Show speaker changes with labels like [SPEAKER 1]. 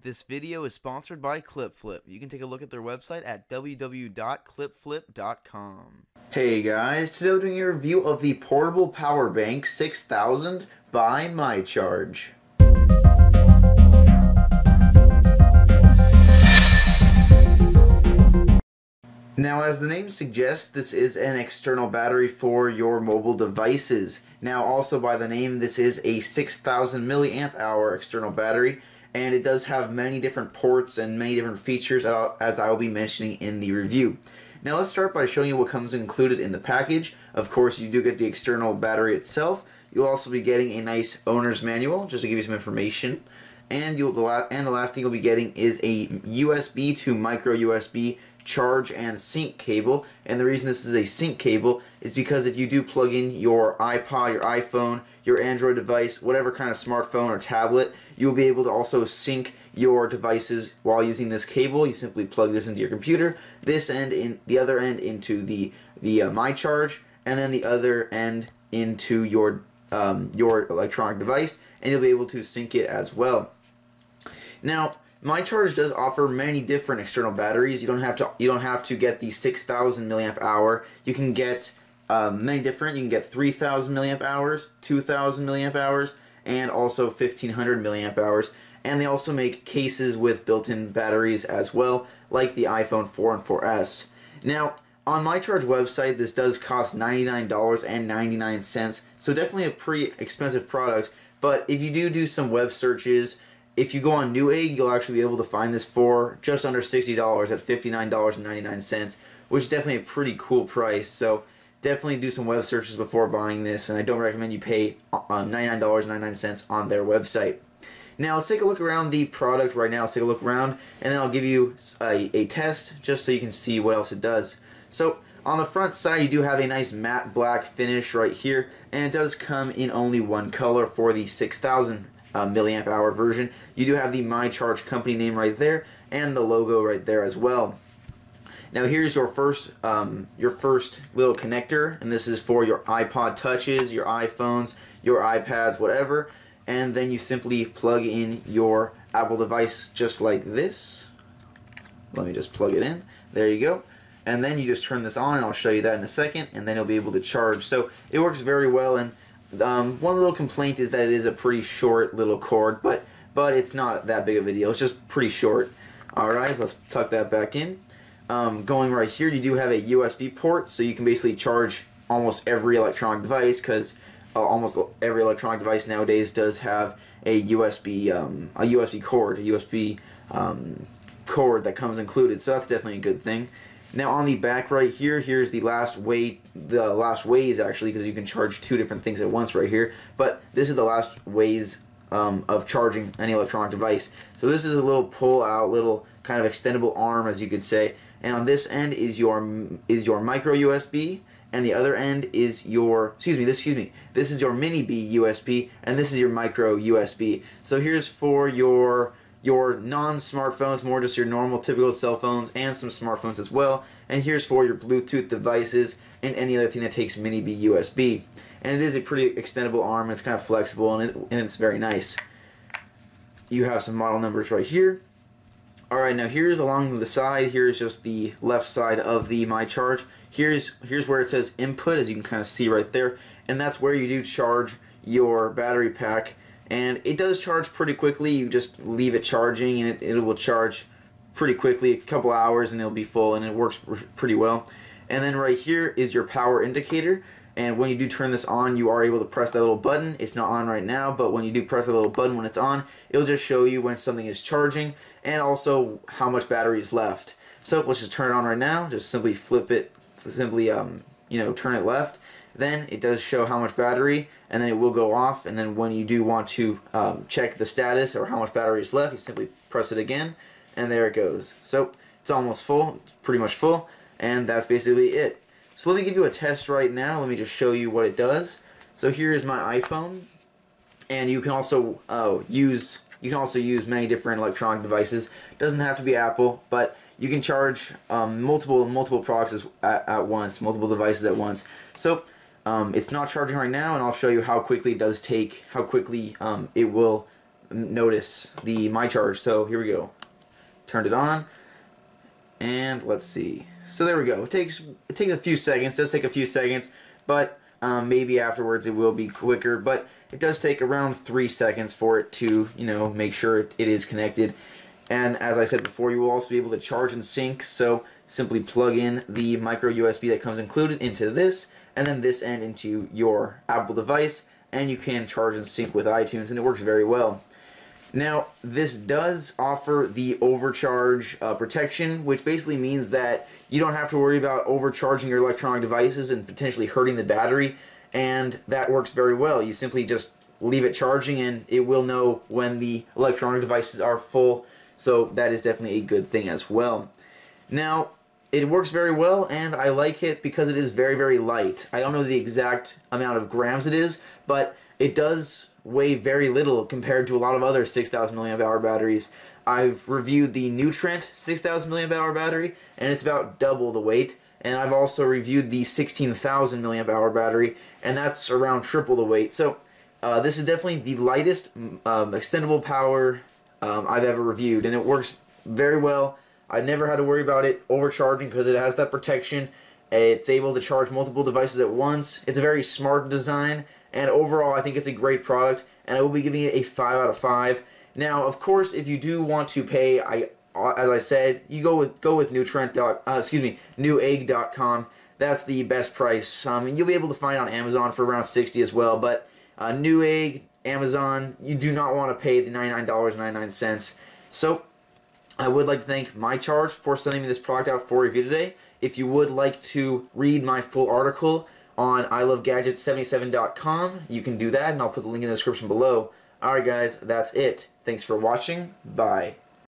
[SPEAKER 1] This video is sponsored by ClipFlip. You can take a look at their website at www.clipflip.com. Hey guys, today we're doing a review of the Portable Power Bank 6000 by MyCharge. Now, as the name suggests, this is an external battery for your mobile devices. Now, also by the name, this is a 6000 milliamp hour external battery, and it does have many different ports and many different features as I will be mentioning in the review. Now, let's start by showing you what comes included in the package. Of course, you do get the external battery itself. You'll also be getting a nice owner's manual, just to give you some information. And the last thing you'll be getting is a USB to micro USB charge and sync cable. And the reason this is a sync cable is because if you do plug in your iPod, your iPhone, your Android device, whatever kind of smartphone or tablet, you'll be able to also sync your devices while using this cable. You simply plug this into your computer, this end in the other end into the MyCharge, and then the other end into your electronic device, and you'll be able to sync it as well. Now, MyCharge does offer many different external batteries. You don't have to get the 6000 milliamp hour. You can get many different. You can get 3000 milliamp hours, 2000 milliamp hours, and also 1500 milliamp hours. And they also make cases with built-in batteries as well, like the iPhone 4 and 4S. Now, on MyCharge website, this does cost $99.99, so definitely a pretty expensive product. But if you do some web searches, if you go on Newegg, you'll actually be able to find this for just under $60 at $59.99, which is definitely a pretty cool price. So definitely do some web searches before buying this, and I don't recommend you pay $99.99 on their website. Now let's take a look around the product right now. Let's take a look around, and then I'll give you a test just so you can see what else it does. So on the front side, you do have a nice matte black finish right here, and it does come in only one color for the 6000 milliamp hour version. You do have the MyCharge company name right there and the logo right there as well. Now here's your first little connector, and this is for your iPod touches, your iPhones, your iPads, whatever. And then you simply plug in your Apple device just like this. Let me just plug it in. There you go. And then you just turn this on, and I'll show you that in a second, and then you'll be able to charge. So it works very well, and one little complaint is that it is a pretty short little cord, but it's not that big of a deal. It's just pretty short. Alright, let's tuck that back in. Going right here, you do have a USB port, so you can basically charge almost every electronic device, because almost every electronic device nowadays does have a USB cord that comes included, so that's definitely a good thing. Now on the back right here, here's the last ways actually, because you can charge two different things at once right here, but this is the last ways of charging any electronic device. So this is a little pull out, little kind of extendable arm, as you could say, and on this end is your micro USB, and the other end is your, this is your mini B USB, and this is your micro USB. So here's for your non-smartphones, more just your normal typical cell phones and some smartphones as well. And here's for your Bluetooth devices and any other thing that takes mini B USB. And it is a pretty extendable arm. It's kind of flexible, and it's very nice. You have some model numbers right here. Alright, now here's along the side, here's just the left side of the MyCharge. Here's where it says input, as you can kind of see right there, and that's where you do charge your battery pack. And it does charge pretty quickly. You just leave it charging, and it will charge pretty quickly, a couple hours, and it'll be full, and it works pretty well. And then right here is your power indicator, and when you do turn this on, you are able to press that little button. It's not on right now, but when you do press that little button when it's on, it'll just show you when something is charging and also how much battery is left. So let's just turn it on right now. Just simply flip it, turn it left. Then it does show how much battery, and then it will go off. And then when you do want to check the status or how much battery is left, you simply press it again, and there it goes. So it's almost full, it's pretty much full, and that's basically it. So let me give you a test right now. Let me just show you what it does. So here is my iPhone, and you can also use many different electronic devices. Doesn't have to be Apple, but you can charge multiple products at once, multiple devices at once. So it's not charging right now, and I'll show you how quickly it does take, how quickly it will notice the MyCharge. So here we go. Turned it on, and let's see. So there we go. It takes a few seconds. It does take a few seconds, but maybe afterwards it will be quicker. But it does take around 3 seconds for it to, make sure it is connected. And as I said before, you will also be able to charge and sync. So simply plug in the micro USB that comes included into this, and then this end into your Apple device, and you can charge and sync with iTunes, and it works very well. Now, this does offer the overcharge protection, which basically means that you don't have to worry about overcharging your electronic devices and potentially hurting the battery, and that works very well. You simply just leave it charging, and it will know when the electronic devices are full, so that is definitely a good thing as well. Now, it works very well, and I like it because it is very, very light. I don't know the exact amount of grams it is, but it does weigh very little compared to a lot of other 6,000 milliamp hour batteries. I've reviewed the Nutrient 6,000 milliamp hour battery, and it's about double the weight. And I've also reviewed the 16,000 milliamp hour battery, and that's around triple the weight. So this is definitely the lightest extendable power I've ever reviewed, and it works very well. I never had to worry about it overcharging because it has that protection. It's able to charge multiple devices at once. It's a very smart design, and overall I think it's a great product, and I will be giving it a 5 out of 5. Now, of course, if you do want to pay, as I said, you go with Newegg.com. That's the best price. You'll be able to find it on Amazon for around $60 as well, but Newegg, Amazon, you do not want to pay the $99.99. So I would like to thank MyCharge for sending me this product out for review today. If you would like to read my full article on ilovegadgets77.com, you can do that, and I'll put the link in the description below. Alright guys, that's it. Thanks for watching. Bye.